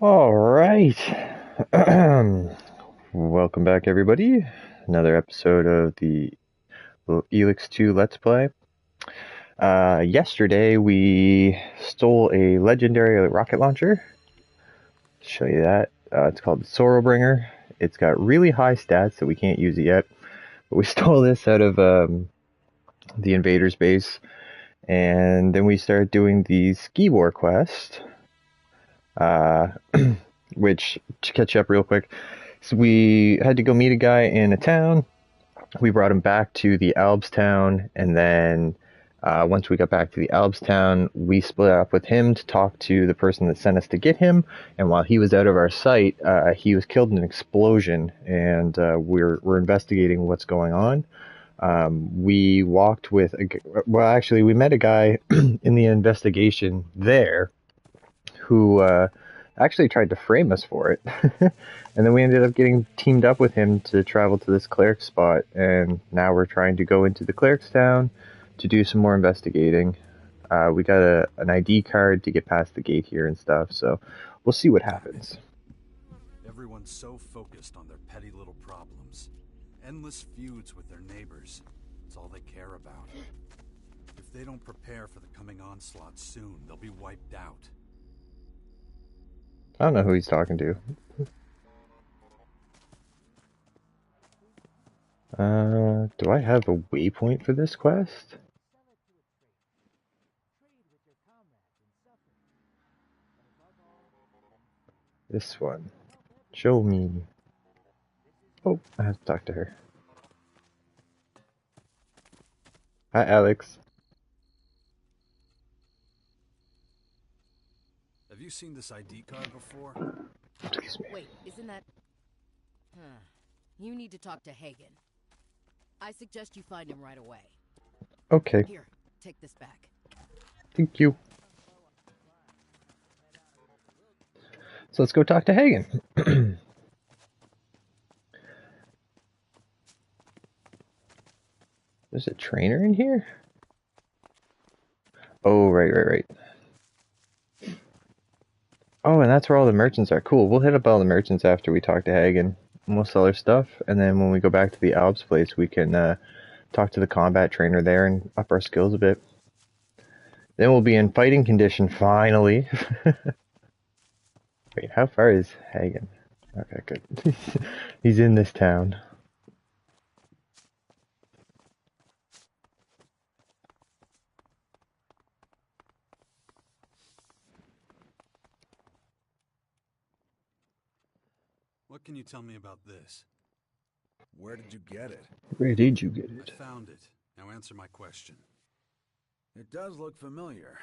All right. Welcome back, everybody. Another episode of the Elex 2 Let's Play. Yesterday, we stole a legendary rocket launcher. Show you that. It's called the Sorrowbringer. It's got really high stats, so we can't use it yet. But we stole this out of the invader's base. And then we started doing the Ski War quest. Which, to catch up real quick, so we had to go meet a guy in a town. We brought him back to the Albs town, and then once we got back to the Albs town, we split up with him to talk to the person that sent us to get him. And while he was out of our sight, he was killed in an explosion, and we're investigating what's going on. We walked with we met a guy in the investigation there who actually tried to frame us for it. And then we ended up getting teamed up with him to travel to this cleric spot, and now we're trying to go into the cleric's town to do some more investigating. We got an ID card to get past the gate here and stuff, so we'll see what happens. Everyone's so focused on their petty little problems. Endless feuds with their neighbors. It's all they care about. If they don't prepare for the coming onslaught soon, they'll be wiped out. I don't know who he's talking to. Do I have a waypoint for this quest? This one. Show me. Oh, I have to talk to her. Hi, Alex. Have you seen this ID card before? Excuse me. Wait, isn't that... You need to talk to Hagen. I suggest you find him right away. Okay. Here, take this back. Thank you. So let's go talk to Hagen. There's a trainer in here? Oh, right. Oh, and that's where all the merchants are. Cool. We'll hit up all the merchants after we talk to Hagen. And we'll sell our stuff. And then when we go back to the Albs place, we can talk to the combat trainer there and up our skills a bit. Then we'll be in fighting condition, finally. Wait, how far is Hagen? Okay, good. He's in this town. What can you tell me about this? Where did you get it? Where did you get it? I found it. Now answer my question. It does look familiar,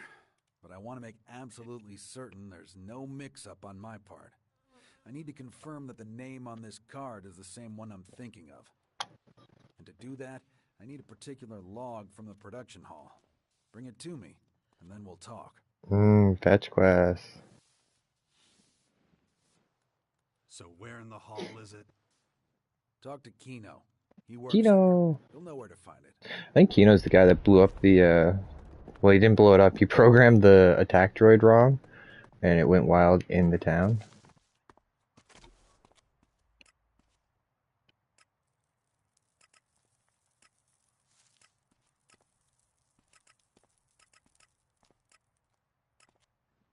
but I want to make absolutely certain there's no mix-up on my part. I need to confirm that the name on this card is the same one I'm thinking of. And to do that, I need a particular log from the production hall. Bring it to me, and then we'll talk. Fetch quest. So where in the hall is it? Talk to Kino. He works Kino! there. You'll know where to find it. I think Kino's the guy that blew up the, well, he didn't blow it up. He programmed the attack droid wrong, and it went wild in the town.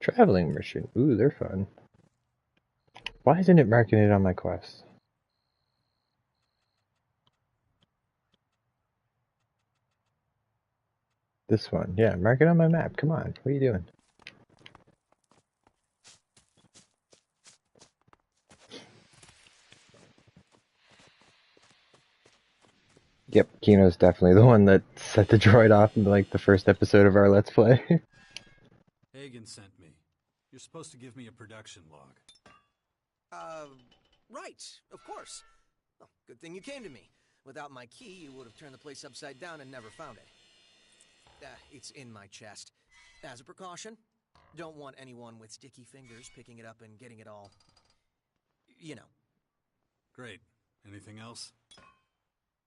Traveling mission. Ooh, they're fun. Why isn't it marking it on my quest? This one. Yeah, mark it on my map. Come on. What are you doing? Yep, Kino's definitely the one that set the droid off in like the first episode of our Let's Play. Hagen sent me. You're supposed to give me a production log. Right, of course. Well, good thing you came to me. Without my key, you would have turned the place upside down and never found it. It's in my chest. As a precaution, don't want anyone with sticky fingers picking it up and getting it all... you know. Great. Anything else?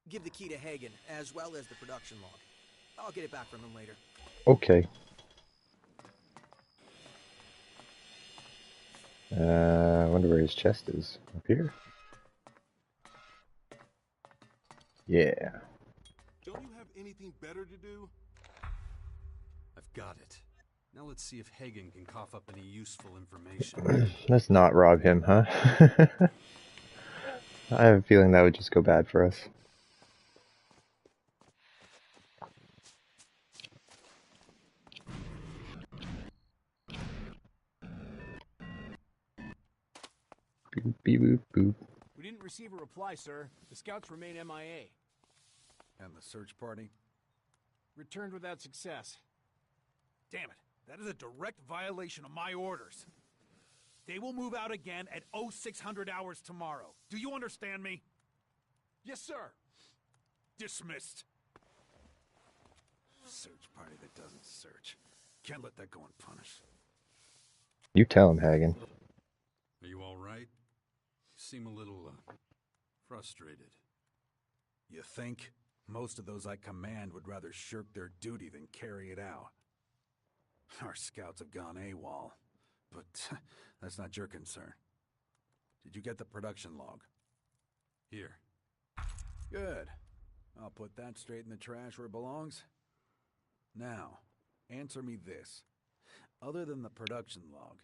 Give the key to Hagen, as well as the production log. I'll get it back from him later. Okay. I wonder where his chest is. Up here? Yeah. Don't you have anything better to do? I've got it. Now let's see if Hagen can cough up any useful information. Let's not rob him, huh? I have a feeling that would just go bad for us. Boop, beep, boop, boop. We didn't receive a reply, sir. The scouts remain MIA. And the search party? Returned without success. Damn it. That is a direct violation of my orders. They will move out again at 0600 hours tomorrow. Do you understand me? Yes, sir. Dismissed. Search party that doesn't search. Can't let that go unpunished. You tell him, Hagen. Are you all right? You seem a little, frustrated. You think? Most of those I command would rather shirk their duty than carry it out. Our scouts have gone AWOL, but that's not your concern. Did you get the production log? Here. Good. I'll put that straight in the trash where it belongs. Now, answer me this. Other than the production log,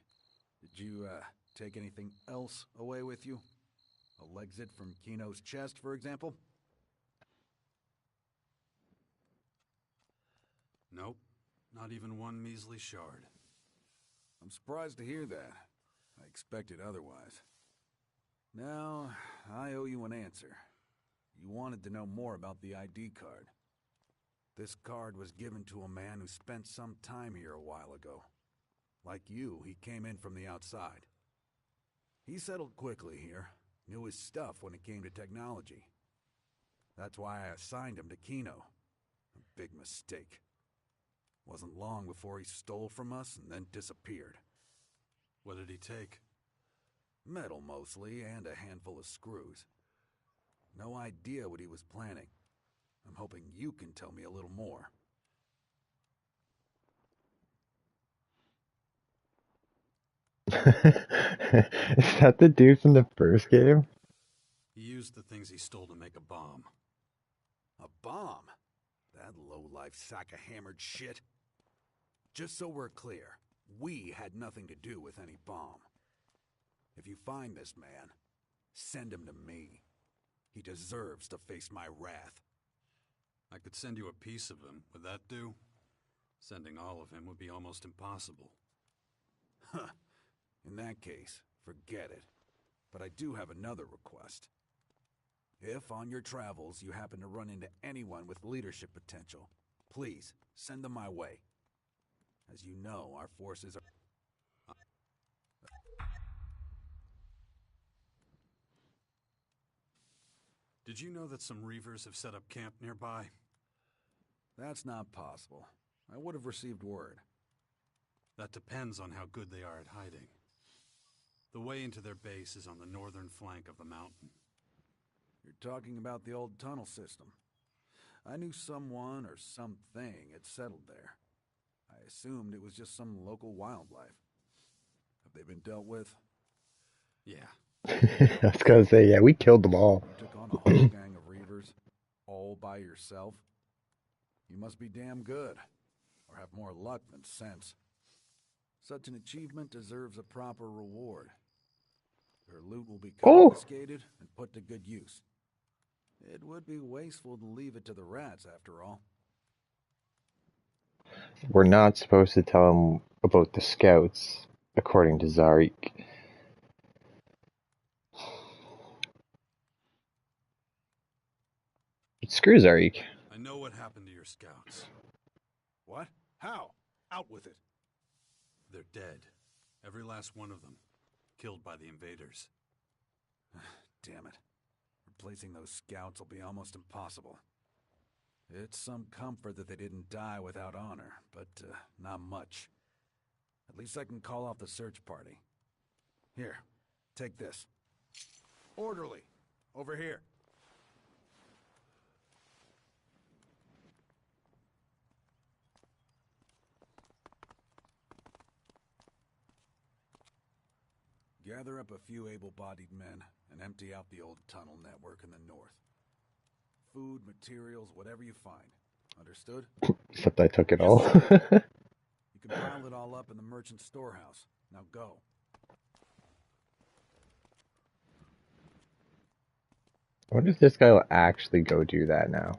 did you, take anything else away with you? A Lexit from Kino's chest, for example? Nope. Not even one measly shard. I'm surprised to hear that. I expected otherwise. Now, I owe you an answer. You wanted to know more about the ID card. This card was given to a man who spent some time here a while ago. Like you, he came in from the outside. He settled quickly here, knew his stuff when it came to technology. That's why I assigned him to Kino. A big mistake. Wasn't long before he stole from us and then disappeared. What did he take? Metal mostly, and a handful of screws. No idea what he was planning. I'm hoping you can tell me a little more. Is that the dude from the first game? He used the things he stole to make a bomb. A bomb? That low-life sack of hammered shit. Just so we're clear, we had nothing to do with any bomb. If you find this man, send him to me. He deserves to face my wrath. I could send you a piece of him. Would that do? Sending all of him would be almost impossible. Huh. In that case, forget it. But I do have another request. If on your travels you happen to run into anyone with leadership potential, please send them my way. As you know, our forces are... Did you know that some Reavers have set up camp nearby? That's not possible. I would have received word. That depends on how good they are at hiding. The way into their base is on the northern flank of the mountain. You're talking about the old tunnel system. I knew someone or something had settled there. I assumed it was just some local wildlife. Have they been dealt with? Yeah. I was gonna say, yeah, we killed them all. You took on a whole gang of Reavers, all by yourself? You must be damn good, or have more luck than sense. Such an achievement deserves a proper reward. Your loot will be confiscated and put to good use. It would be wasteful to leave it to the rats, after all. We're not supposed to tell him about the scouts, according to Zarik. Screw Zarik. I know what happened to your scouts. What? How? Out with it. They're dead. Every last one of them. Killed by the invaders. Damn it. Replacing those scouts will be almost impossible. It's some comfort that they didn't die without honor, but not much. At least I can call off the search party. Here, take this. Orderly. Over here. Gather up a few able-bodied men and empty out the old tunnel network in the north. Food, materials, whatever you find. Understood? Except I took it Yes, all. sir. You can pile it all up in the merchant storehouse. Now go. I wonder if this guy will actually go do that now.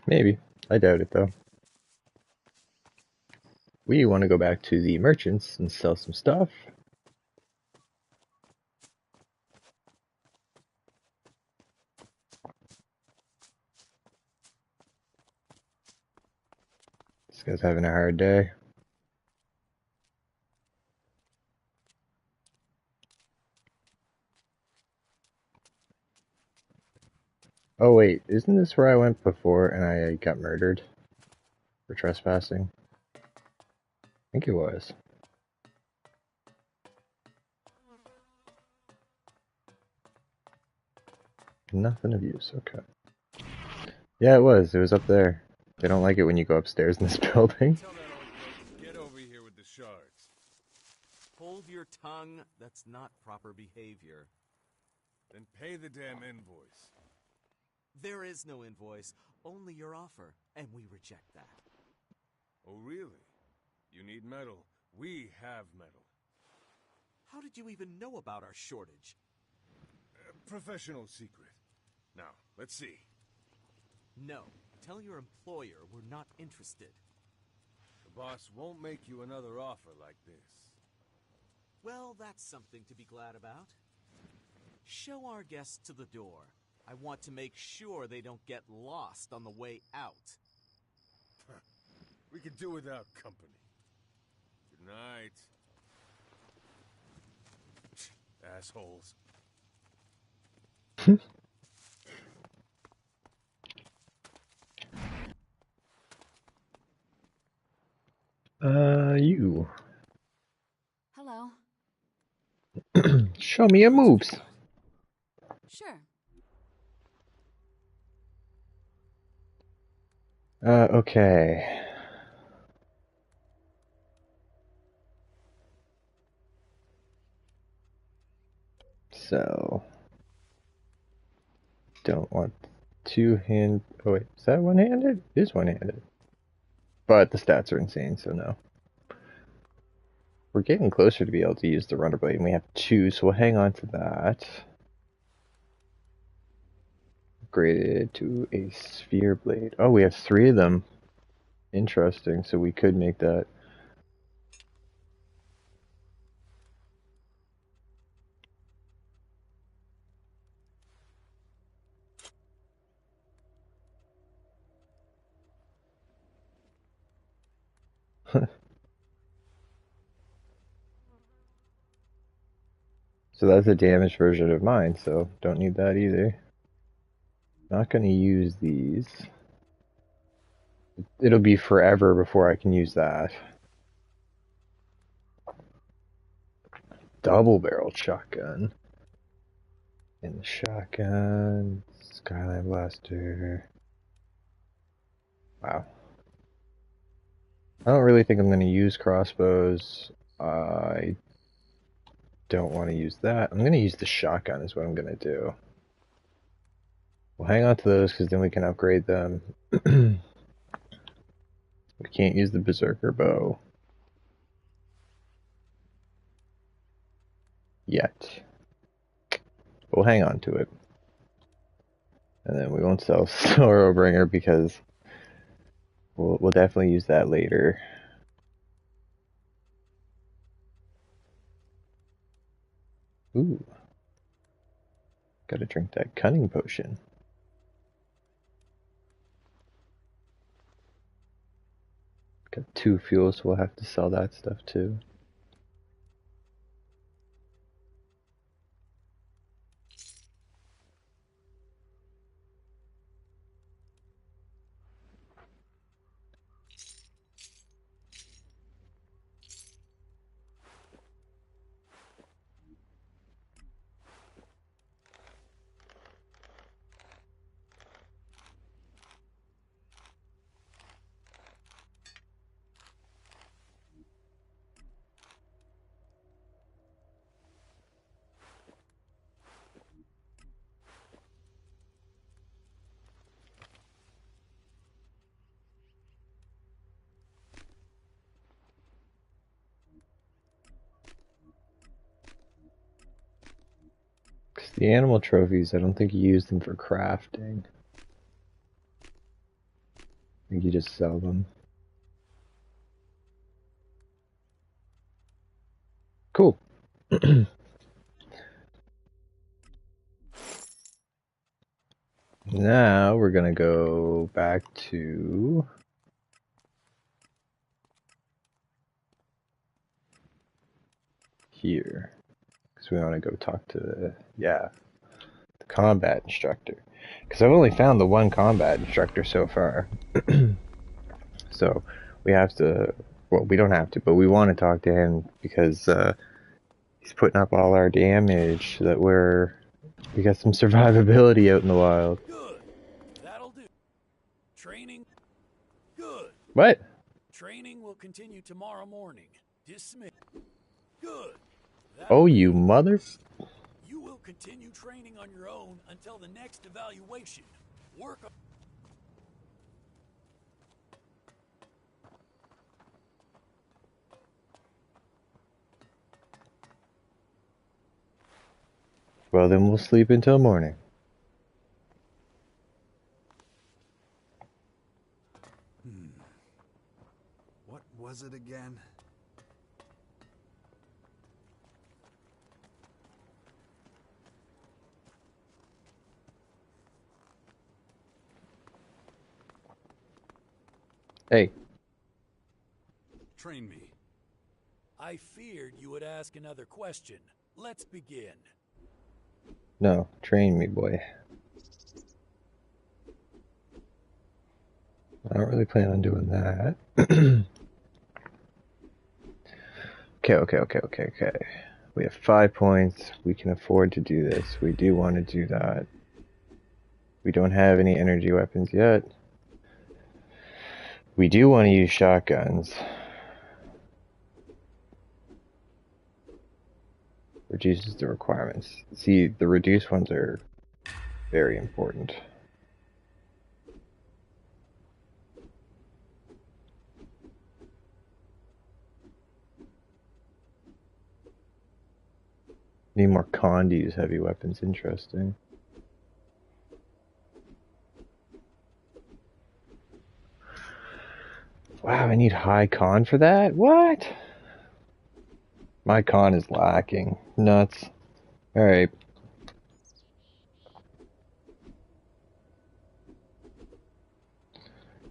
Maybe. I doubt it though. We want to go back to the merchants and sell some stuff. This guy's having a hard day. Oh wait, isn't this where I went before and I got murdered for trespassing? I think it was. Nothing of use, okay. Yeah, it was. It was up there. They don't like it when you go upstairs in this building. Tell that old goat to get over here with the shards. Hold your tongue. That's not proper behavior. Then pay the damn invoice. There is no invoice, only your offer, and we reject that. Oh, really? You need metal. We have metal. How did you even know about our shortage? Professional secret. Now, let's see. No. Tell your employer we're not interested. The boss won't make you another offer like this. Well, that's something to be glad about. Show our guests to the door. I want to make sure they don't get lost on the way out. We could do without company. Good night. Assholes. You. Hello. Show me your moves. Sure. Okay. So, don't want two-hand. Oh wait, is that one-handed? It is one-handed. But the stats are insane, so no. We're getting closer to be able to use the runner blade, and we have two, so we'll hang on to that. Upgraded to a sphere blade. Oh, we have three of them. Interesting, so we could make that. So that's a damaged version of mine, so don't need that either. Not going to use these. It'll be forever before I can use that. Double barrel shotgun. And the shotgun. Skyline blaster. Wow. I don't really think I'm going to use crossbows. I don't want to use that. I'm going to use the shotgun is what I'm going to do. We'll hang on to those because then we can upgrade them. We can't use the berserker bow. Yet. We'll hang on to it. And then we won't sell Sorrowbringer because we'll definitely use that later. Ooh. Gotta drink that cunning potion. Got 2 fuels, so we'll have to sell that stuff too. The animal trophies, I don't think you use them for crafting. I think you just sell them. Cool. Now we're gonna go back to here because we want to go talk to the combat instructor, because I've only found the one combat instructor so far. So we have to, well, we don't have to, but we want to talk to him because he's putting up all our damage so that we got some survivability out in the wild. Good. That'll do. Training. Good. What? Training will continue tomorrow morning. Dismiss. Good. Oh, you mother. You will continue training on your own until the next evaluation. Work on... Well, then we'll sleep until morning. What was it again? Hey. Train me. I feared you would ask another question. Let's begin. No, train me, boy. I don't really plan on doing that. Okay. We have 5 points. We can afford to do this. We do want to do that. We don't have any energy weapons yet. We do want to use shotguns. Reduces the requirements. See, the reduced ones are very important. Need more con to use heavy weapons. Interesting. Wow, I need high con for that? What? My con is lacking. Nuts. Alright.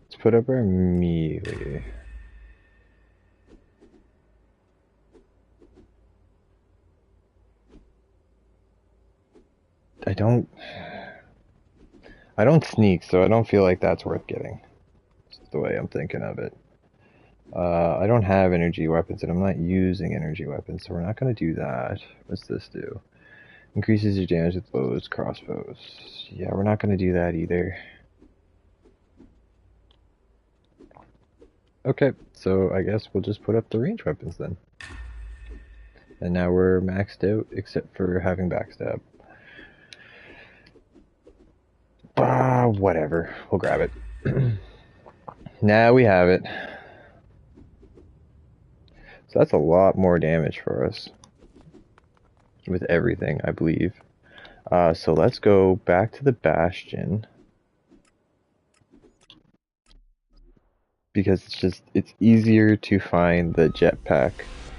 Let's put up our melee. I don't sneak, so I don't feel like that's worth getting. That's the way I'm thinking of it. I don't have energy weapons, and I'm not using energy weapons, so we're not going to do that. What's this do? Increases your damage with bows, crossbows. Yeah, we're not going to do that either. Okay, so I guess we'll just put up the range weapons then. And now we're maxed out, except for having backstab. Whatever. We'll grab it. Now we have it. So that's a lot more damage for us. With everything, I believe. So let's go back to the Bastion. Because it's easier to find the jetpack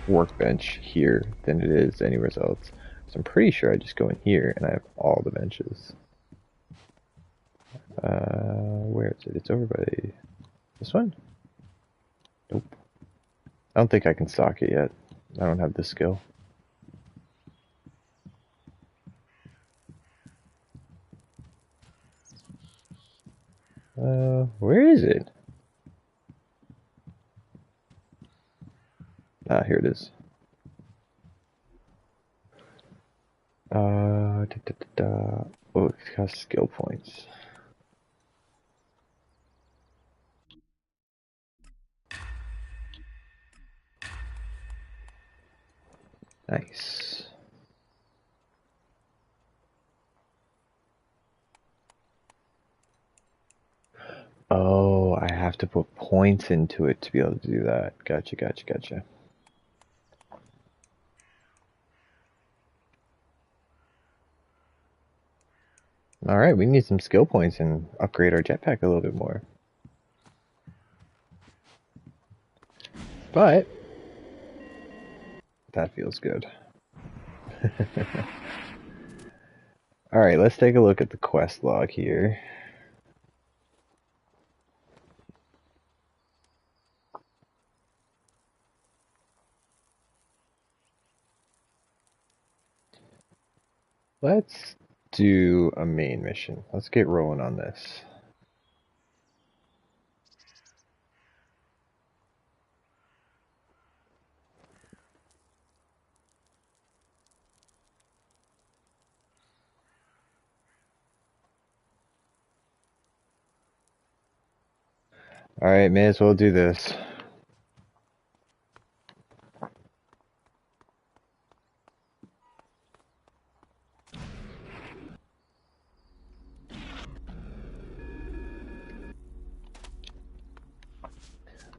workbench here than it is anywhere else. So I'm pretty sure I just go in here and I have all the benches. Where is it? It's over by this one? Nope. I don't think I can stock it yet. I don't have the skill. Where is it? Ah, here it is. Oh, it's got skill points. Nice. Oh, I have to put points into it to be able to do that. Gotcha. Alright, we need some skill points and upgrade our jetpack a little bit more. But that feels good. Alright, let's take a look at the quest log here. Let's do a main mission. Let's get rolling on this. Alright, may as well do this.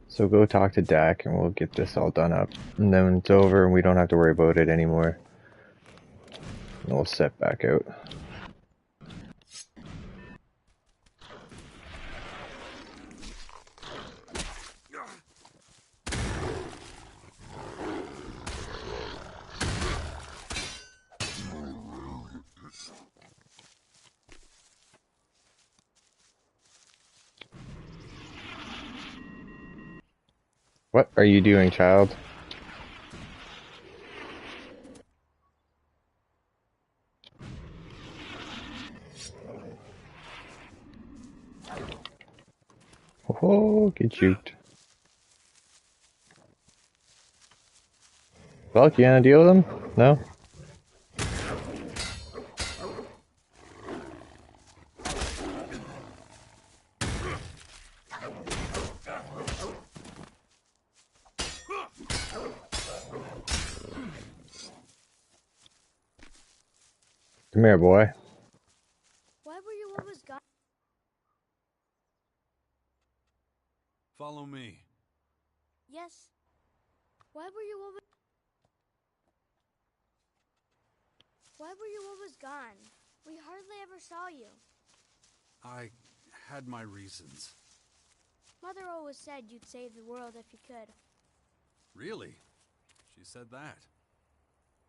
So go talk to Dak and we'll get this all done up. And then when it's over and we don't have to worry about it anymore, we'll set back out. What are you doing, child? Oh, get juked. Well, you wanna deal with him? No? Come here, boy. Why were you always gone? Follow me. Yes. Why were you always... Why were you always gone? We hardly ever saw you. I had my reasons. Mother always said you'd save the world if you could. Really? She said that.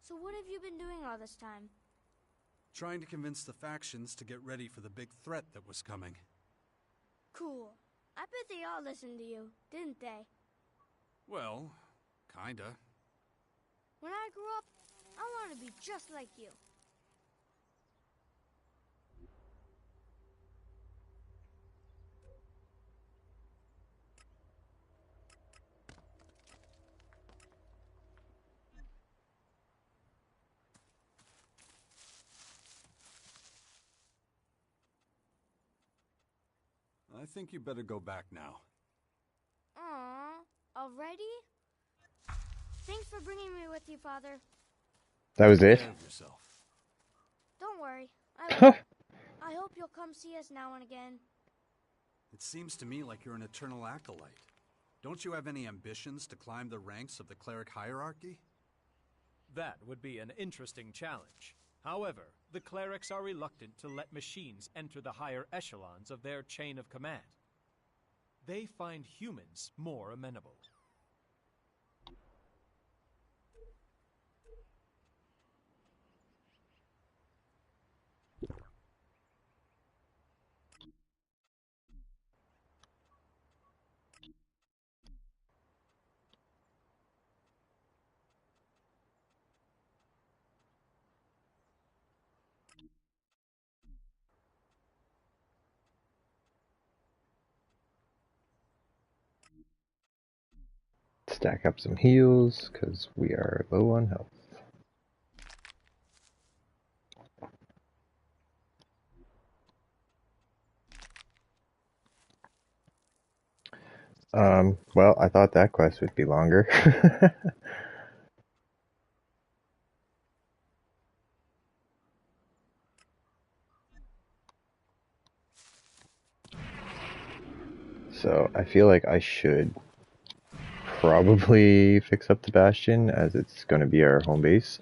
So what have you been doing all this time? Trying to convince the factions to get ready for the big threat that was coming. Cool. I bet they all listened to you, didn't they? Well, kinda. When I grow up, I want to be just like you. I think you better go back now. Aww, already? Thanks for bringing me with you, Father. That was it? Take care of yourself. Don't worry, I will. I hope you'll come see us now and again. It seems to me like you're an eternal acolyte. Don't you have any ambitions to climb the ranks of the cleric hierarchy? That would be an interesting challenge. However, the clerics are reluctant to let machines enter the higher echelons of their chain of command. They find humans more amenable. Stack up some heals, because we are low on health. Well, I thought that quest would be longer. So, I feel like I should probably fix up the Bastion, as it's going to be our home base.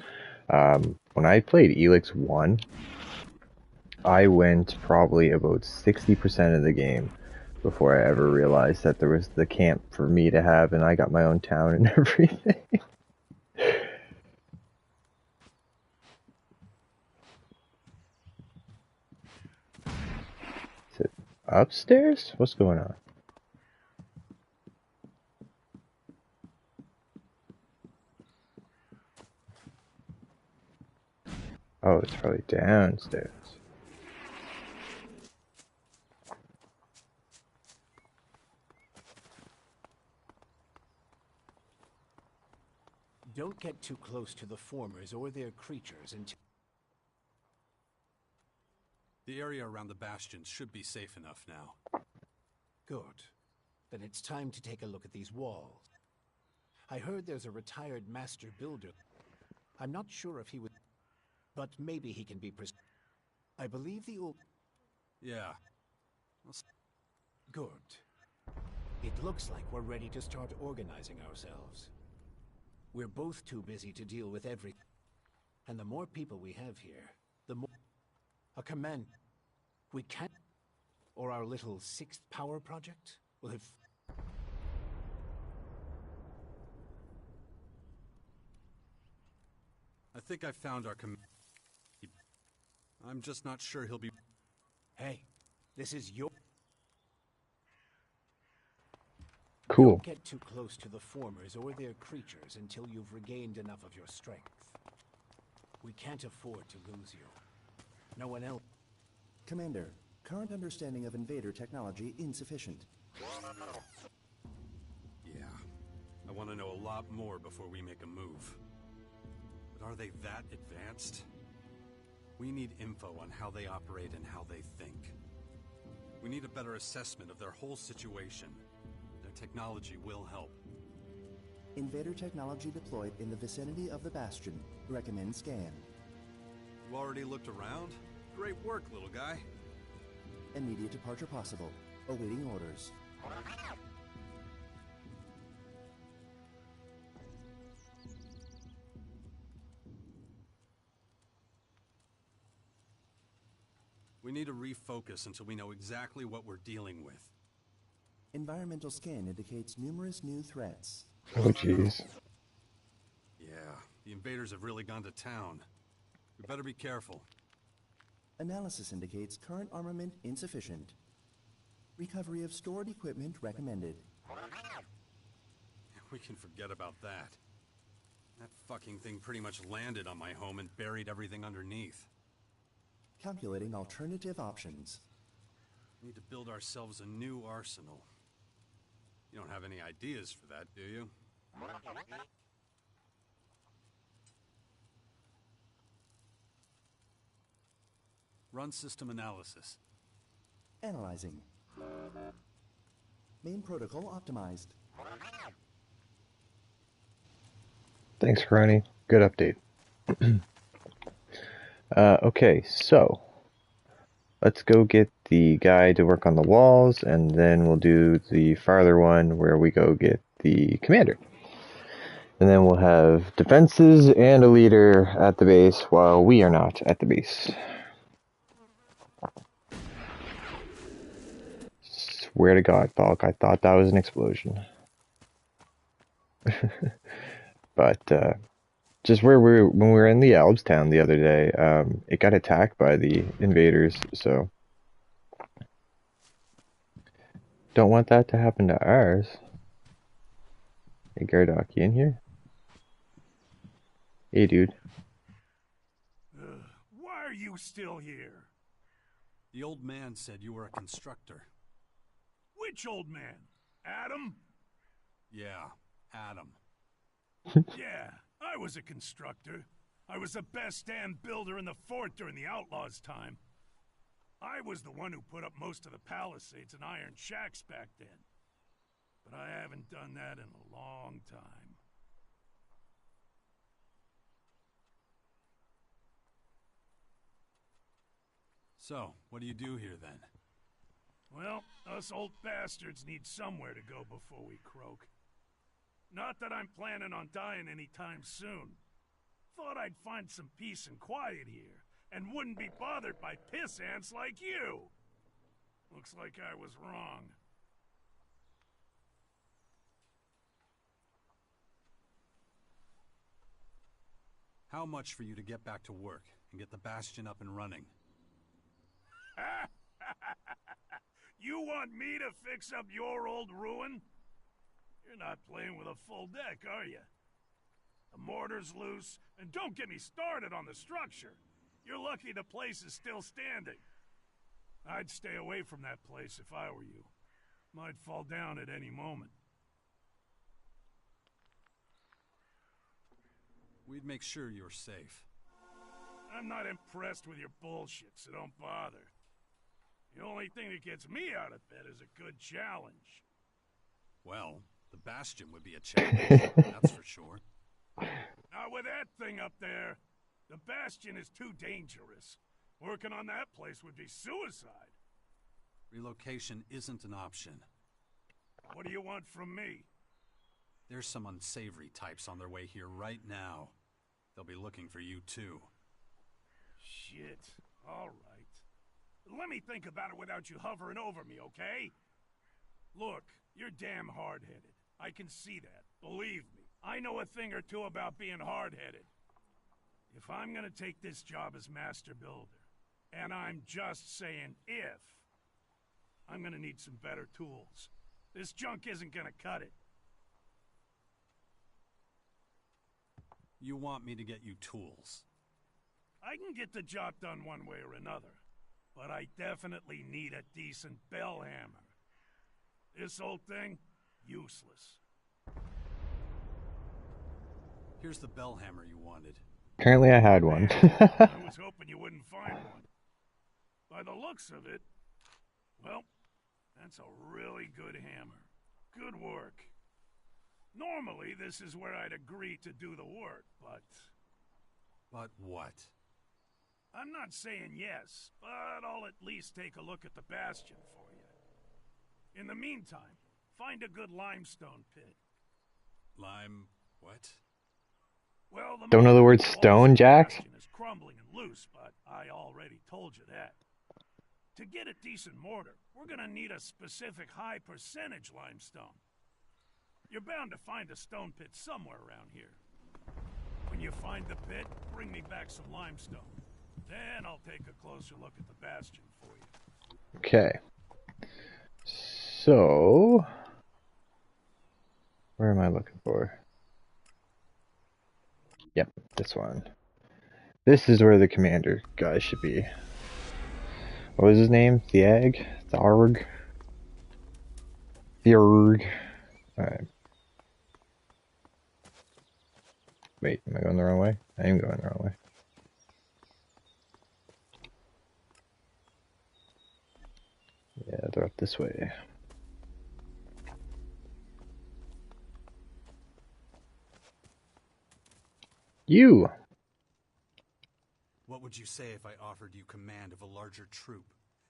When I played Elex 1, I went probably about 60% of the game before I ever realized that there was the camp for me to have, and I got my own town and everything. Is it upstairs? What's going on? Oh, it's probably downstairs. Don't get too close to the formers or their creatures until... The area around the bastions should be safe enough now. Good. Then it's time to take a look at these walls. I heard there's a retired master builder. I'm not sure if he would... but maybe he can be I believe the old... Yeah. Good. It looks like we're ready to start organizing ourselves. We're both too busy to deal with everything. And the more people we have here, the more... A command... We can't... Or our little sixth power project will have... I think I found our I'm just not sure he'll be... Hey, this is your... Cool. Don't get too close to the formers or their creatures until you've regained enough of your strength. We can't afford to lose you. No one else... Commander, current understanding of invader technology insufficient. Yeah. I want to know a lot more before we make a move. But are they that advanced? We need info on how they operate and how they think. We need a better assessment of their whole situation. Their technology will help. Invader technology deployed in the vicinity of the Bastion. Recommend scan. You already looked around? Great work, little guy. Immediate departure possible. Awaiting orders. We need to refocus until we know exactly what we're dealing with. Environmental scan indicates numerous new threats. Oh, jeez. Yeah, the invaders have really gone to town. We better be careful. Analysis indicates current armament insufficient. Recovery of stored equipment recommended. We can forget about that. That fucking thing pretty much landed on my home and buried everything underneath. Calculating alternative options. We need to build ourselves a new arsenal. You don't have any ideas for that, do you? Run system analysis. Analyzing. Main protocol optimized. Thanks, Ronnie. Good update. Okay, so let's go get the guy to work on the walls, and then we'll do the farther one where we go get the commander. And then we'll have defenses and a leader at the base while we are not at the base. Swear to God, Falk, I thought that was an explosion. But, just where when we were in the Elbs town the other day, it got attacked by the invaders, so don't want that to happen to ours. Hey, Gardock, you in here? Hey, dude. Why are you still here? The old man said you were a constructor. Which old man? Adam? Yeah, Adam. Yeah, I was a constructor. I was the best damn builder in the fort during the Outlaws' time. I was the one who put up most of the palisades and iron shacks back then. But I haven't done that in a long time. So, what do you do here then? Well, us old bastards need somewhere to go before we croak. Not that I'm planning on dying anytime soon. Thought I'd find some peace and quiet here, and wouldn't be bothered by piss ants like you. Looks like I was wrong. How much for you to get back to work and get the Bastion up and running? You want me to fix up your old ruin? You're not playing with a full deck, are you? The mortar's loose, and don't get me started on the structure. You're lucky the place is still standing. I'd stay away from that place if I were you. Might fall down at any moment. We'd make sure you're safe. I'm not impressed with your bullshit, so don't bother. The only thing that gets me out of bed is a good challenge. Well, the Bastion would be a challenge, that's for sure. Not with that thing up there. The Bastion is too dangerous. Working on that place would be suicide. Relocation isn't an option. What do you want from me? There's some unsavory types on their way here right now. They'll be looking for you too. Shit. All right. Let me think about it without you hovering over me, okay? Look, you're damn hard-headed. I can see that. Believe me. I know a thing or two about being hard-headed. If I'm gonna take this job as master builder, and I'm just saying if, I'm gonna need some better tools. This junk isn't gonna cut it. You want me to get you tools? I can get the job done one way or another, but I definitely need a decent bell hammer. This old thing, useless. Here's the bell hammer you wanted. Apparently I had one. I was hoping you wouldn't find one. By the looks of it, well, that's a really good hammer. Good work. Normally, this is where I'd agree to do the work, but... But what? I'm not saying yes, but I'll at least take a look at the Bastion for you. In the meantime, find a good limestone pit. Lime... what? Well, the Don't know the word stone, Jax? Bastion is crumbling and loose, but I already told you that. To get a decent mortar, we're gonna need a specific high percentage limestone. You're bound to find a stone pit somewhere around here. When you find the pit, bring me back some limestone. Then I'll take a closer look at the Bastion for you. Okay. So... where am I looking for? Yep, this one. This is where the commander guy should be. What was his name? Thiag? Tharg? Tharg. Alright. Wait, am I going the wrong way? I am going the wrong way. Yeah, they're up this way. You! What would you say if I offered you command of a larger troop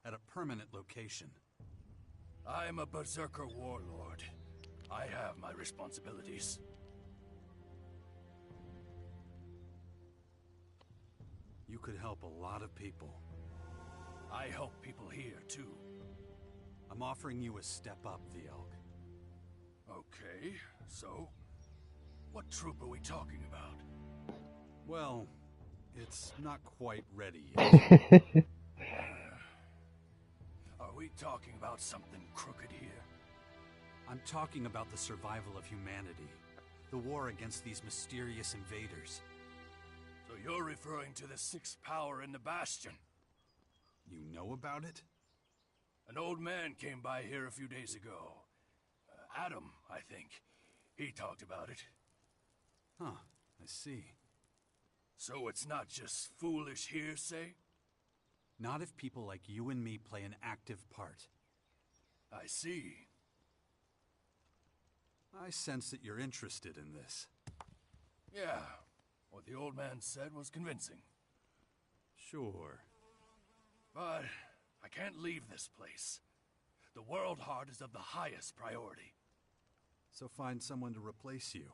at a permanent location? I'm a berserker warlord. I have my responsibilities. You could help a lot of people. I help people here, too. I'm offering you a step up, Thielg. Okay, so... what troop are we talking about? Well, it's not quite ready yet. Are we talking about something crooked here? I'm talking about the survival of humanity. The war against these mysterious invaders. So you're referring to the sixth power in the Bastion? You know about it? An old man came by here a few days ago. Adam, I think. He talked about it. Huh, I see. So it's not just foolish hearsay? Not if people like you and me play an active part. I see. I sense that you're interested in this. Yeah, what the old man said was convincing. Sure. But I can't leave this place. The World Heart is of the highest priority. So find someone to replace you.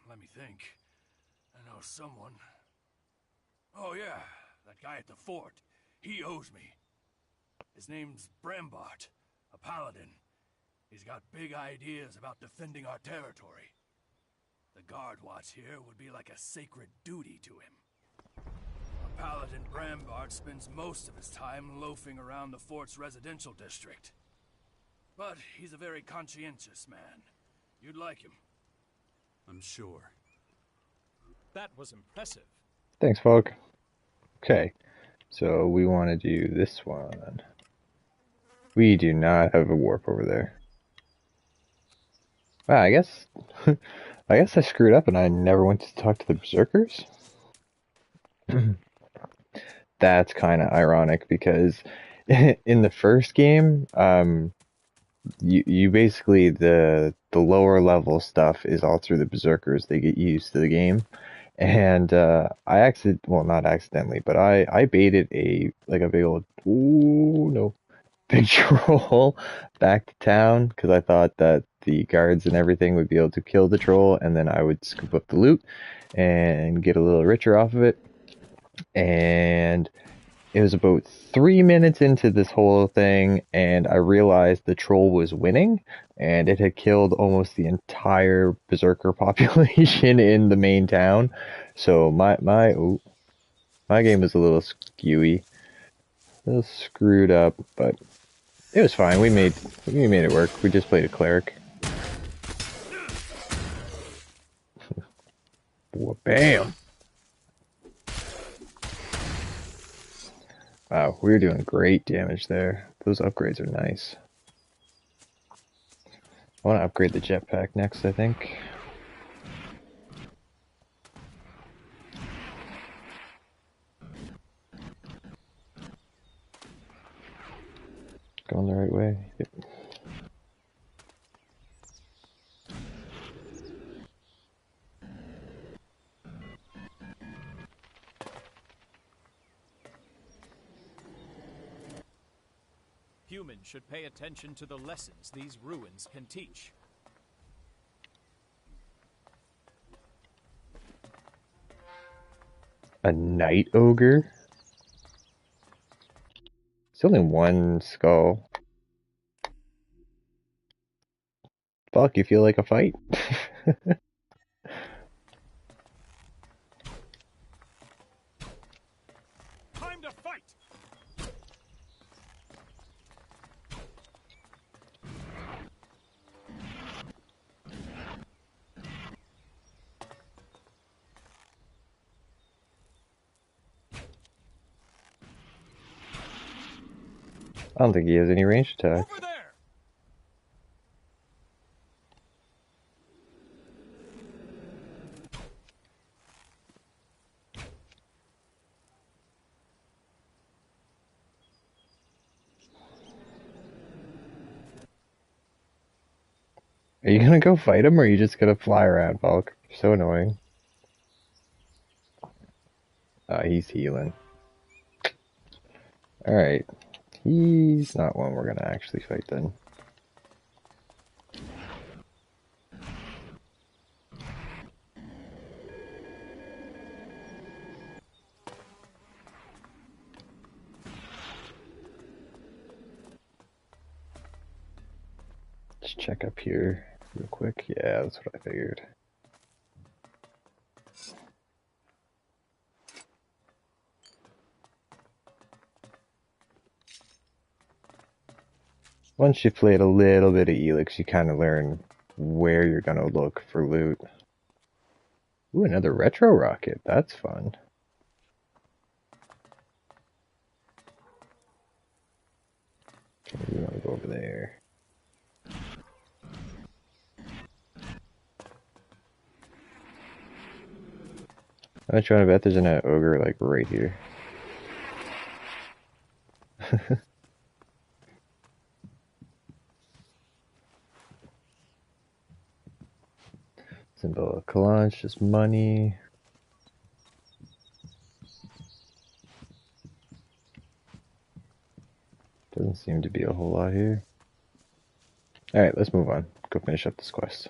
Let me think. I know someone. Oh yeah, that guy at the fort. He owes me. His name's Brambart, a paladin. He's got big ideas about defending our territory. The guard watch here would be like a sacred duty to him. Our paladin Brambart spends most of his time loafing around the fort's residential district. But he's a very conscientious man. You'd like him. I'm sure. That was impressive. Thanks, Folk. Okay, so we want to do this one. We do not have a warp over there. Wow, I guess I screwed up and I never went to talk to the berserkers. That's kind of ironic because in the first game, you basically the lower level stuff is all through the berserkers. They get used to the game, and well, not accidentally, but I baited a big old big troll back to town because I thought that the guards and everything would be able to kill the troll, and then I would scoop up the loot and get a little richer off of it. And it was about 3 minutes into this whole thing, and I realized the troll was winning, and it had killed almost the entire berserker population in the main town. So my game was a little skewy, a little screwed up, but it was fine. We made it work. We just played a cleric. Bam! Wow, we were doing great damage there. Those upgrades are nice. I want to upgrade the jetpack next, I think. Going the right way. Yep. Humans should pay attention to the lessons these ruins can teach. A night ogre? It's only one skull. Fuck, you feel like a fight? Time to fight! I don't think he has any ranged attack. Over there! Are you gonna go fight him, or are you just gonna fly around, Bulk? You're so annoying. He's healing. Alright. He's not one we're gonna actually fight then. Just check up here real quick. Yeah, that's what I figured. Once you've played a little bit of Elex, you kind of learn where you're gonna look for loot. Ooh, another retro rocket. That's fun. Okay, we want to go over there. I'm trying to bet there's an ogre like right here. Symbol of collage, just money. Doesn't seem to be a whole lot here. Alright, let's move on. Go finish up this quest.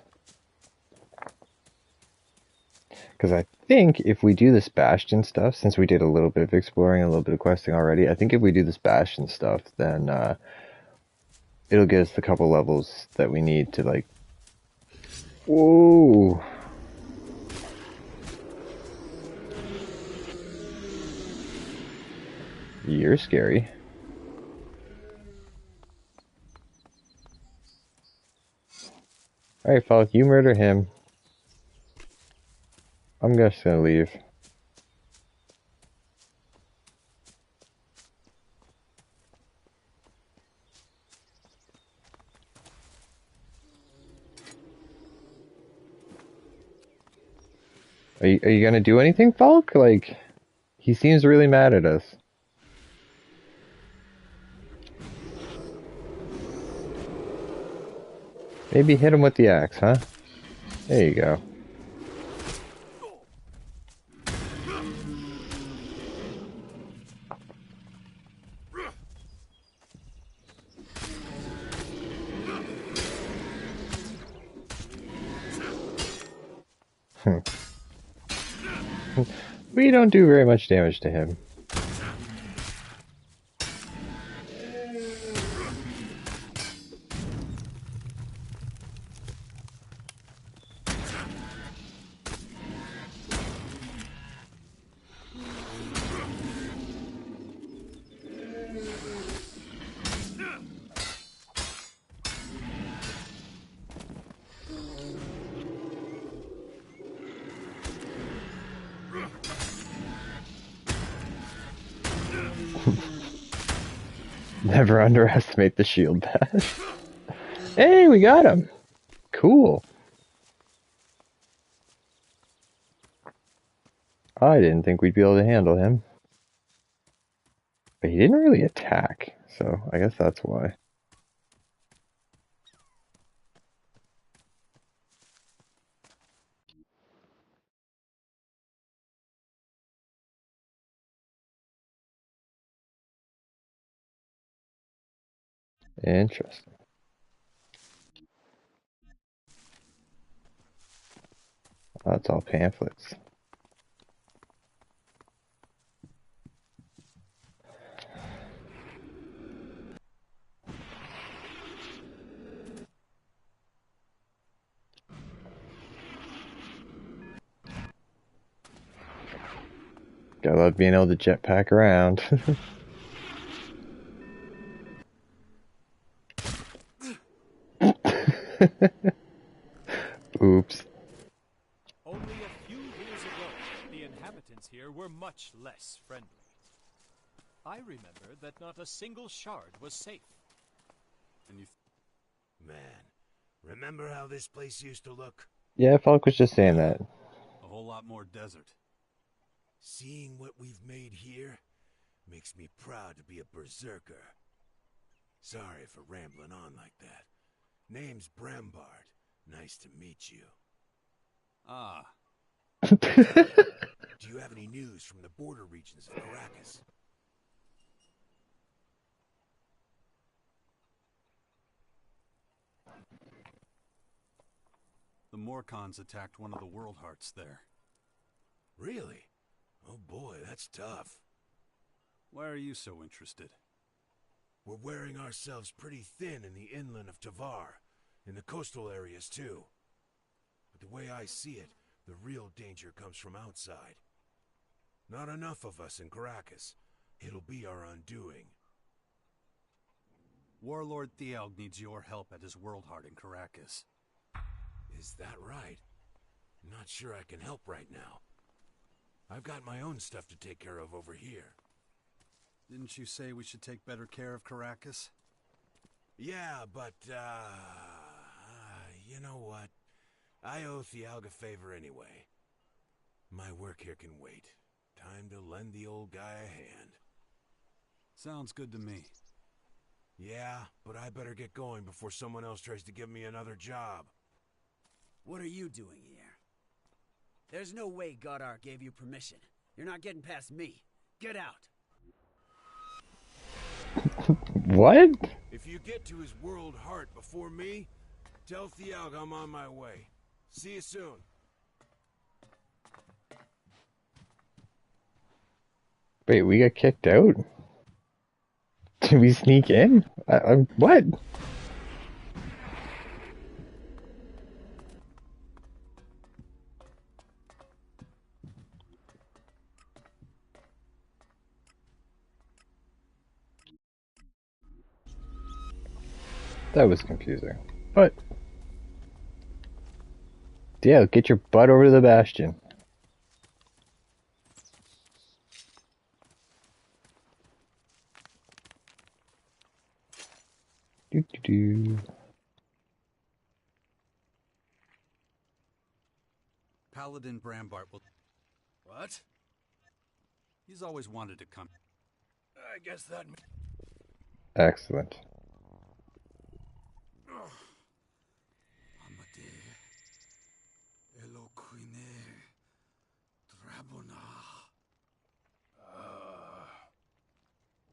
Because I think if we do this Bastion stuff, since we did a little bit of exploring, a little bit of questing already, I think if we do this Bastion stuff, then it'll get us the couple levels that we need to, like... Whoa! You're scary. Alright, Falk, you murder him. I'm just gonna leave. Are you gonna do anything, Falk? Like, he seems really mad at us. Maybe hit him with the axe, huh? There you go. We don't do very much damage to him. Never underestimate the shield bash. Hey, we got him! Cool. I didn't think we'd be able to handle him. But he didn't really attack, so I guess that's why. Interesting. That's all pamphlets. Gotta love being able to jetpack around. Oops. Only a few years ago, the inhabitants here were much less friendly. I remember that not a single shard was safe. And you... Man, remember how this place used to look? Yeah, Falk was just saying that. A whole lot more desert. Seeing what we've made here makes me proud to be a berserker. Sorry for rambling on like that. Name's Brambart. Nice to meet you. Ah. Do you have any news from the border regions of Caracas? The Morcons attacked one of the World Hearts there. Really? Oh boy, that's tough. Why are you so interested? We're wearing ourselves pretty thin in the inland of Tavar, in the coastal areas too. But the way I see it, the real danger comes from outside. Not enough of us in Caracas. It'll be our undoing. Warlord Thialg needs your help at his World Heart in Caracas. Is that right? I'm not sure I can help right now. I've got my own stuff to take care of over here. Didn't you say we should take better care of Caracas? Yeah, but, you know what? I owe Thialg a favor anyway. My work here can wait. Time to lend the old guy a hand. Sounds good to me. Yeah, but I better get going before someone else tries to give me another job. What are you doing here? There's no way Goddard gave you permission. You're not getting past me. Get out. What? If you get to his World Heart before me, tell Thialg I'm on my way. See you soon. Wait, we got kicked out? Did we sneak in? What? That was confusing. But yeah, get your butt over to the Bastion. Do do do. Paladin Brambart will... What? He's always wanted to come. I guess that... Excellent.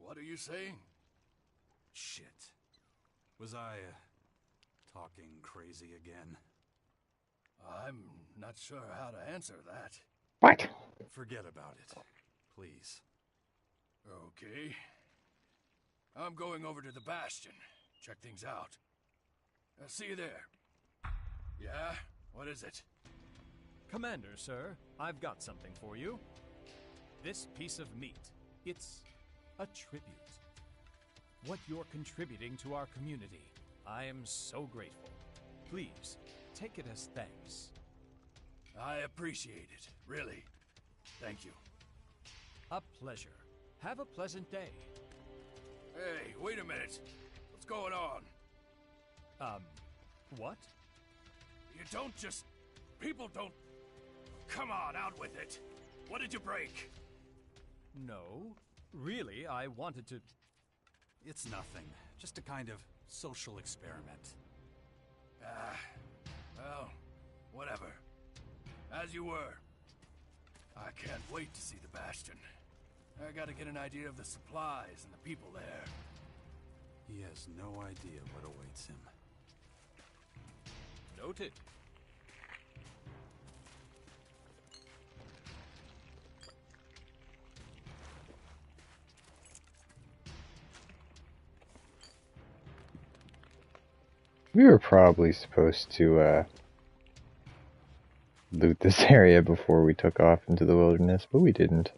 What are you saying? Shit. Was I, talking crazy again? I'm not sure how to answer that. What? Forget about it, please. Okay. I'm going over to the Bastion. Check things out. See you there. Yeah? What is it? Commander, sir, I've got something for you. This piece of meat, it's a tribute. What you're contributing to our community, I am so grateful. Please, take it as thanks. I appreciate it, really. Thank you. A pleasure. Have a pleasant day. Hey, wait a minute. What's going on? What? You don't just... People don't... Come on, out with it. What did you break? No. Really, I wanted to... It's nothing. Just a kind of social experiment. Well, whatever. As you were. I can't wait to see the Bastion. I gotta get an idea of the supplies and the people there. He has no idea what awaits him. Noted. We were probably supposed to loot this area before we took off into the wilderness, but we didn't.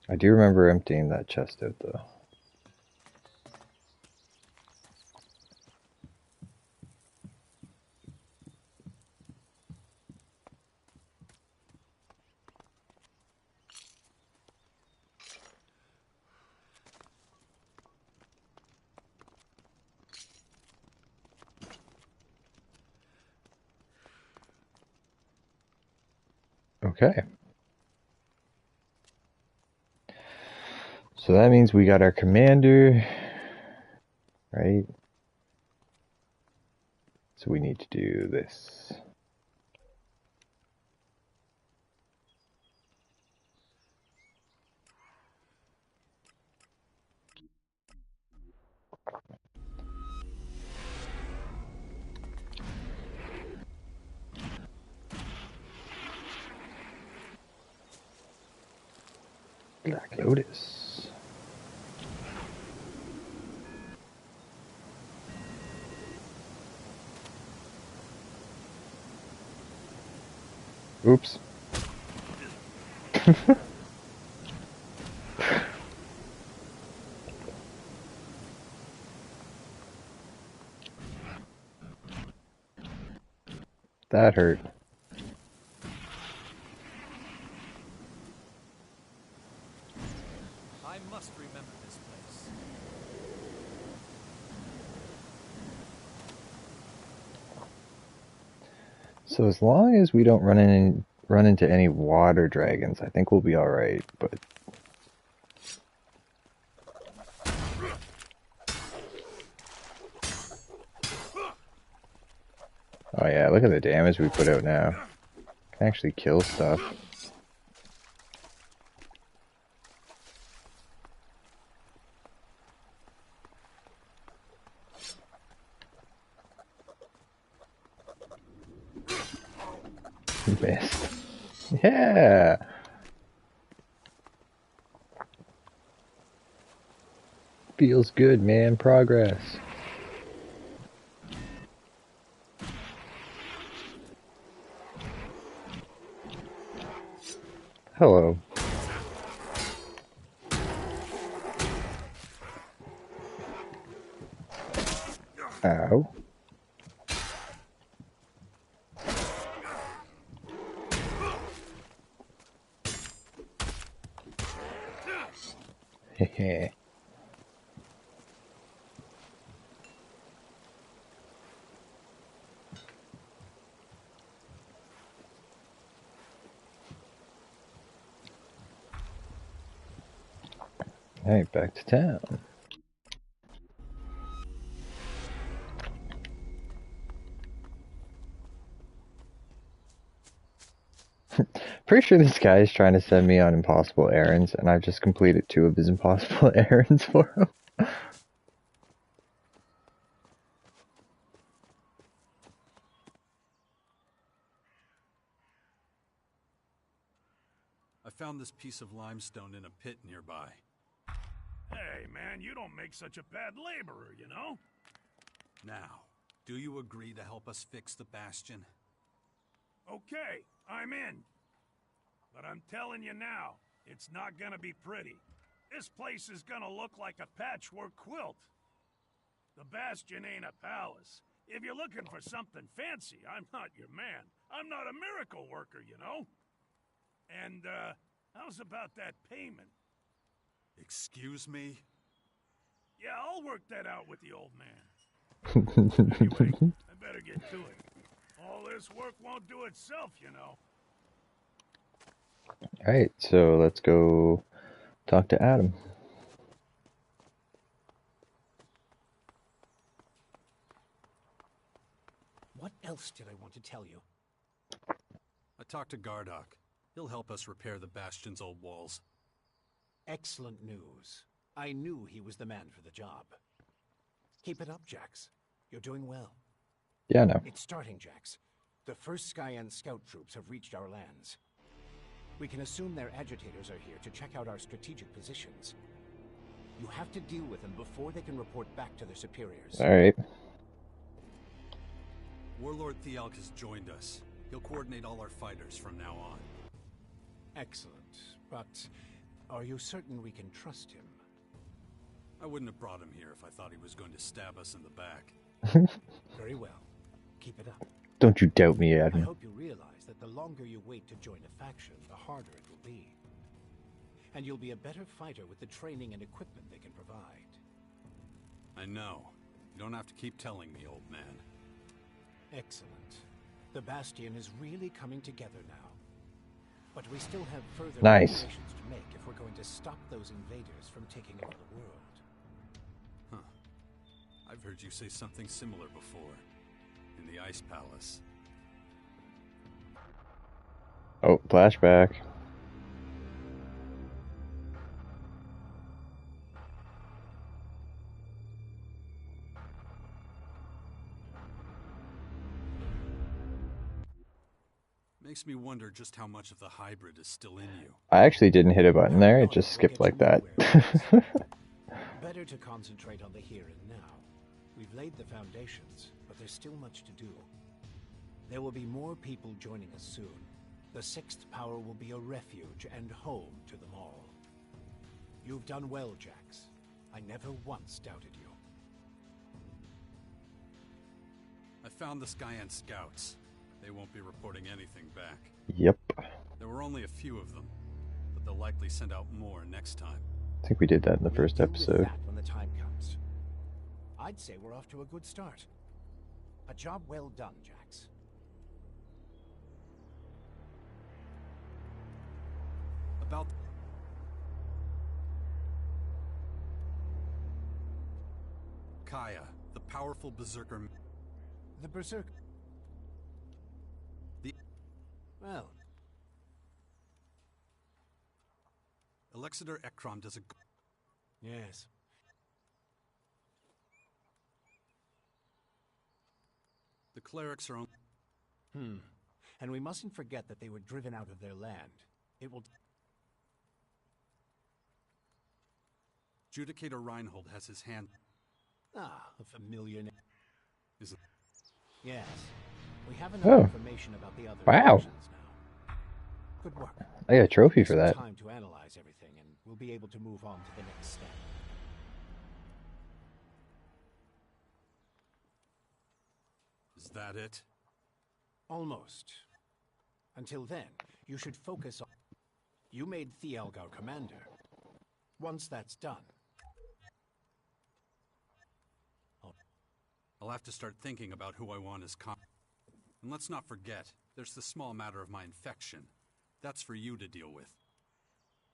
I do remember emptying that chest out, though. Okay. So that means we got our commander, right? So we need to do this. Black Lotus. Oops. That hurt. I must remember this place. So as long as we don't run into any water dragons, I think we'll be all right. But oh yeah, look at the damage we put out now. Can actually kill stuff. Missed. Yeah. Feels good, man. Progress. Hello. Ow. Hehe. Alright, back to town. Pretty sure this guy is trying to send me on impossible errands, and I've just completed 2 of his impossible errands for him. I found this piece of limestone in a pit nearby. Hey, man, you don't make such a bad laborer, you know? Now, do you agree to help us fix the bastion? Okay, I'm in. But I'm telling you now, it's not gonna be pretty. This place is gonna look like a patchwork quilt. The Bastion ain't a palace. If you're looking for something fancy, I'm not your man. I'm not a miracle worker, you know? And, how's about that payment? Excuse me? Yeah, I'll work that out with the old man. Anyway, I better get to it. All this work won't do itself, you know. Alright, so let's go talk to Adam. What else did I want to tell you? I talked to Gardock. He'll help us repair the Bastion's old walls. Excellent news. I knew he was the man for the job. Keep it up, Jax. You're doing well. Yeah, no. It's starting, Jax. The first Skyan scout troops have reached our lands. We can assume their agitators are here to check out our strategic positions. You have to deal with them before they can report back to their superiors. Alright. Warlord Thialk has joined us. He'll coordinate all our fighters from now on. Excellent. But are you certain we can trust him? I wouldn't have brought him here if I thought he was going to stab us in the back. Very well. Keep it up. Don't you doubt me, I Adam. hope you realize that the longer you wait to join a faction, the harder it will be. And you'll be a better fighter with the training and equipment they can provide. I know. You don't have to keep telling me, old man. Excellent. The Bastion is really coming together now. But we still have further Nice. preparations to make if we're going to stop those invaders from taking over the world. Huh. I've heard you say something similar before. In the Ice Palace. Oh, flashback. Makes me wonder just how much of the hybrid is still in you. I actually didn't hit a button there, it just skipped like that. Better to concentrate on the here and now. We've laid the foundations, but there's still much to do. There will be more people joining us soon. The Sixth Power will be a refuge and home to them all. You've done well, Jax. I never once doubted you. I found the Skyan scouts. They won't be reporting anything back. Yep. There were only a few of them, but they'll likely send out more next time. I think we did that in the first We'll deal with episode. that when the time comes. I'd say we're off to a good start. A job well done, Jax. About... Kaya, the powerful berserker... The Berserker. Well, Alexander Ekrom does a... yes. The clerics are on... And we mustn't forget that they were driven out of their land. It will... Judicator Reinhold has his hand... Ah, a familiar name. Is it? Yes. We have enough information about the other versions now. Good work. I got a trophy for that. Time to analyze everything, and we'll be able to move on to the next step. Is that it? Almost. Until then, you should focus on... You made Thielg our commander. Once that's done... I'll have to start thinking about who I want as And let's not forget, there's the small matter of my infection. That's for you to deal with.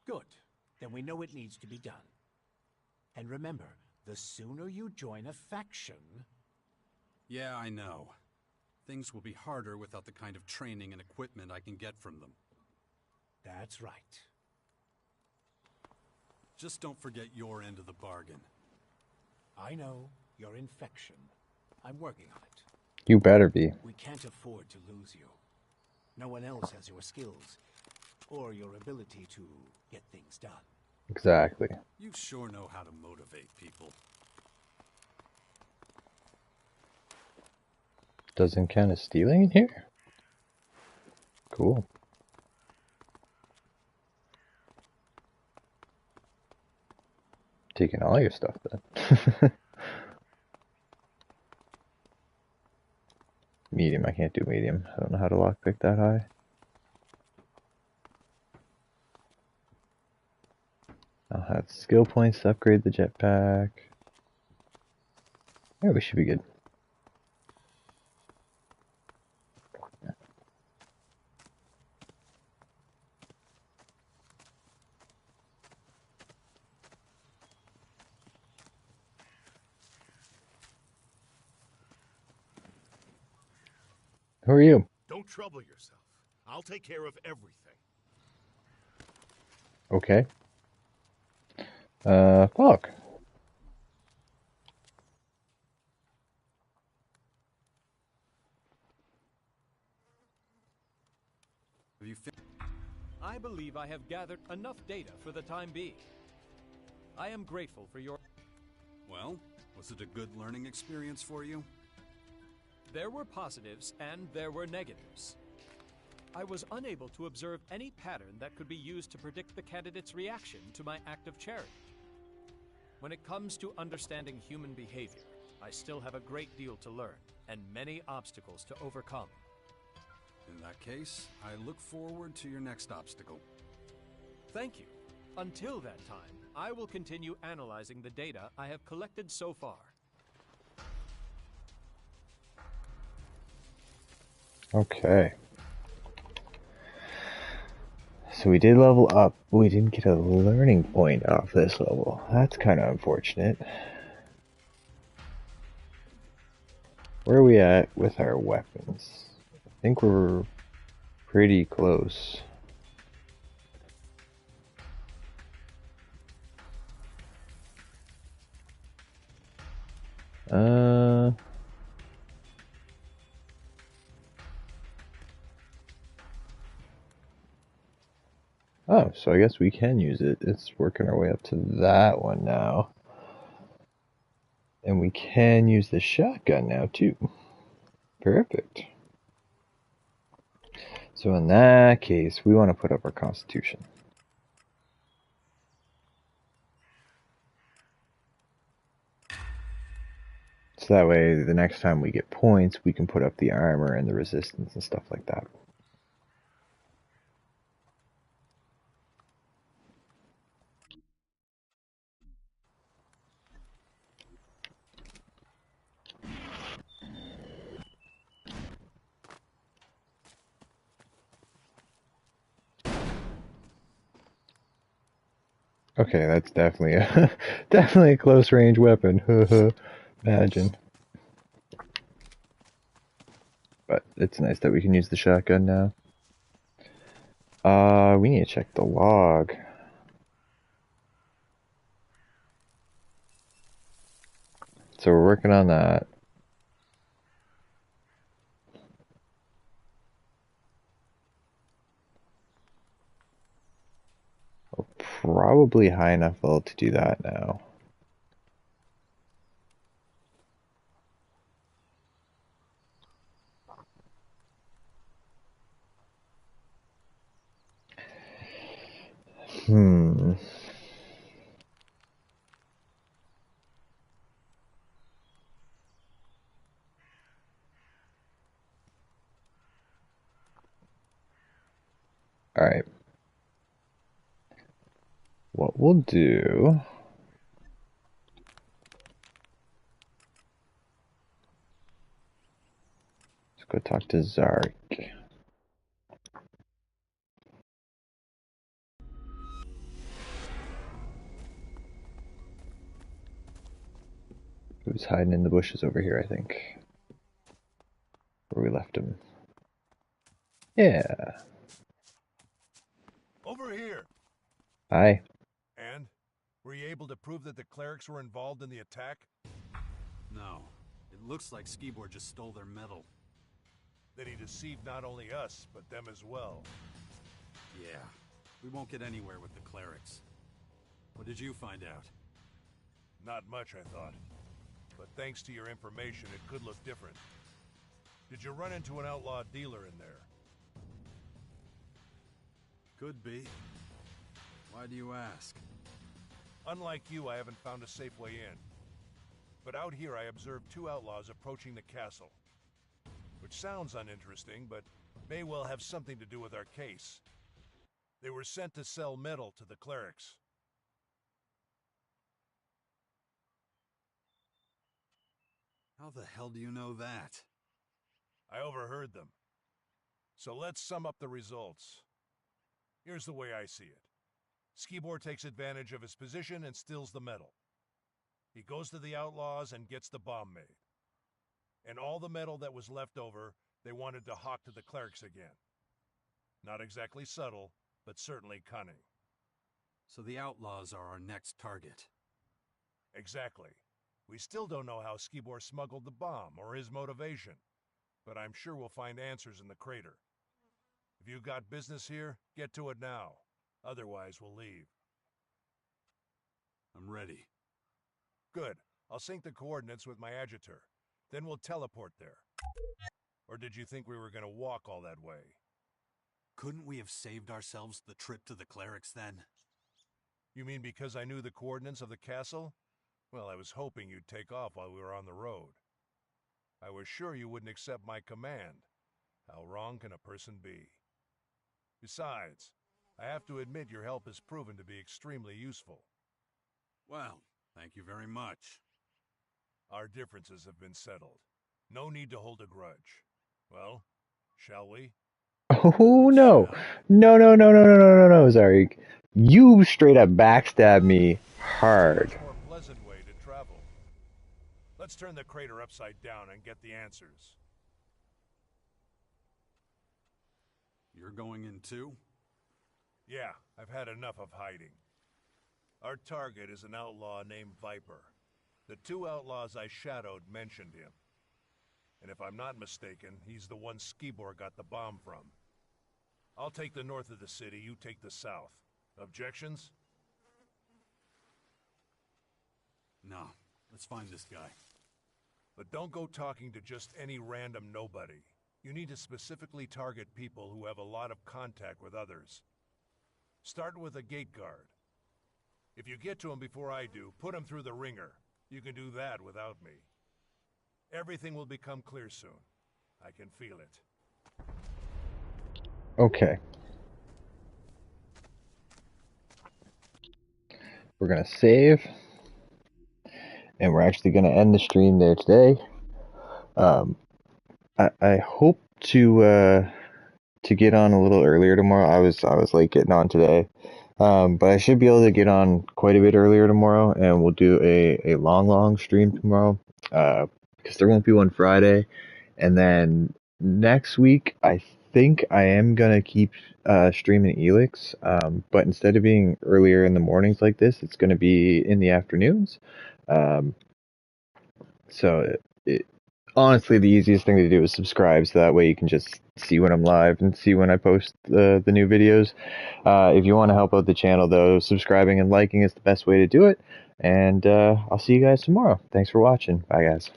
Good. Then we know it needs to be done. And remember, the sooner you join a faction... Yeah, I know. Things will be harder without the kind of training and equipment I can get from them. That's right. Just don't forget your end of the bargain. I know. Your infection. I'm working on it. You better be. We can't afford to lose you. No one else has your skills, or your ability to get things done. Exactly. You sure know how to motivate people. Doesn't count as stealing in here? Cool. Taking all your stuff then. Medium, I can't do medium. I don't know how to lockpick that high. I'll have skill points to upgrade the jetpack. Yeah, we should be good. Who are you? Don't trouble yourself. I'll take care of everything. Okay. Fuck. Have you I believe I have gathered enough data for the time being. I am grateful for your... Well, was it a good learning experience for you? There were positives and there were negatives. I was unable to observe any pattern that could be used to predict the candidate's reaction to my act of charity. When it comes to understanding human behavior, I still have a great deal to learn and many obstacles to overcome. In that case, I look forward to your next obstacle. Thank you. Until that time, I will continue analyzing the data I have collected so far. Okay. So we did level up, but we didn't get a learning point off this level. That's kind of unfortunate. Where are we at with our weapons? I think we're pretty close. Oh, so I guess we can use it. It's working our way up to that one now. And we can use the shotgun now, too. Perfect. So in that case, we want to put up our constitution. So that way, the next time we get points, we can put up the armor and the resistance and stuff like that. Okay, that's definitely a definitely a close range weapon. Imagine. But it's nice that we can use the shotgun now. We need to check the log. So we're working on that. probably high enough level to do that now. Hmm. All right. What we'll do... Let's go talk to Zark. Who's hiding in the bushes over here, I think. Where we left him. Yeah. Over here. Hi. And? Were you able to prove that the clerics were involved in the attack? No. It looks like Skibor just stole their metal. That he deceived not only us, but them as well. Yeah. We won't get anywhere with the clerics. What did you find out? Not much, I thought. But thanks to your information, it could look different. Did you run into an outlaw dealer in there? Could be. Why do you ask? Unlike you, I haven't found a safe way in. But out here, I observed two outlaws approaching the castle. Which sounds uninteresting, but may well have something to do with our case. They were sent to sell metal to the clerics. How the hell do you know that? I overheard them. So let's sum up the results. Here's the way I see it. Skibor takes advantage of his position and steals the metal. He goes to the outlaws and gets the bomb made. And all the metal that was left over, they wanted to hawk to the clerics again. Not exactly subtle, but certainly cunning. So the outlaws are our next target. Exactly. We still don't know how Skibor smuggled the bomb or his motivation, but I'm sure we'll find answers in the crater. If you've got business here, get to it now. Otherwise, we'll leave. I'm ready. Good. I'll sync the coordinates with my adjutor. Then we'll teleport there. Or did you think we were going to walk all that way? Couldn't we have saved ourselves the trip to the clerics then? You mean because I knew the coordinates of the castle? Well, I was hoping you'd take off while we were on the road. I was sure you wouldn't accept my command. How wrong can a person be? Besides, I have to admit your help has proven to be extremely useful. Well, thank you very much. Our differences have been settled. No need to hold a grudge. Well, shall we? Oh no. No, Zark. You straight up backstabbed me hard. More pleasant way to travel. Let's turn the crater upside down and get the answers. You're going in too? Yeah, I've had enough of hiding. Our target is an outlaw named Viper. The two outlaws I shadowed mentioned him. And if I'm not mistaken, he's the one Skibor got the bomb from. I'll take the north of the city, you take the south. Objections? No. Let's find this guy. But don't go talking to just any random nobody. You need to specifically target people who have a lot of contact with others. Start with a gate guard. If you get to him before I do, put him through the ringer. You can do that without me. Everything will become clear soon. I can feel it. Okay. We're gonna save. And we're actually gonna end the stream there today. I hope to get on a little earlier tomorrow. I was late getting on today. But I should be able to get on quite a bit earlier tomorrow, and we'll do a long stream tomorrow, because there won't be one Friday. And then next week, I think I am gonna keep streaming Elex, but instead of being earlier in the mornings like this, it's gonna be in the afternoons. So honestly, the easiest thing to do is subscribe, so that way you can just see when I'm live and see when I post the new videos. If you want to help out the channel, though, subscribing and liking is the best way to do it. And I'll see you guys tomorrow. Thanks for watching. Bye, guys.